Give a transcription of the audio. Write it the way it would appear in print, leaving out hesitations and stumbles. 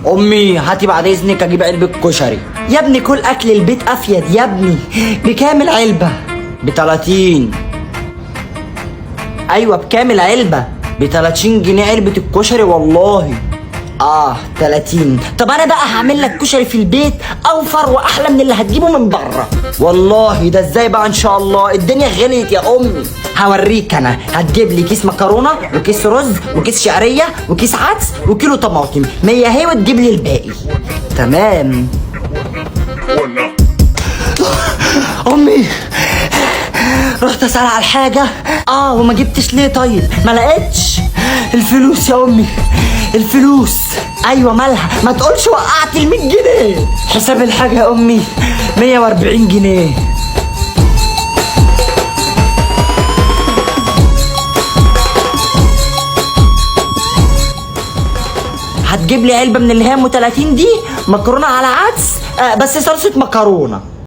امي هاتي بعد اذنك اجيب علبة كشري. يا ابني كل اكل البيت افيد يا ابني. بكام العلبة؟ ب30. ايوه بكام العلبة؟ ب30 جنيه علبة الكشري والله. 30. طب انا بقى هعمل لك كشري في البيت اوفر واحلى من اللي هتجيبه من بره. والله ده ازاي بقى؟ ان شاء الله الدنيا غليت يا امي. هوريك انا. هتجيب لي كيس مكرونه وكيس رز وكيس شعريه وكيس عدس وكيلو طماطم 100 اهي، وتجيب لي الباقي. تمام. امي رحت اسال على الحاجه. وما جبتش ليه؟ طيب ما لقيتش الفلوس يا امي. الفلوس ايوه مالها؟ ما تقولش وقعت ال100 جنيه. حساب الحاجه يا امي 140 جنيه. هتجيب لي علبه من اللي هي ام 30 دي، مكرونه على عدس، بس صلصه مكرونه.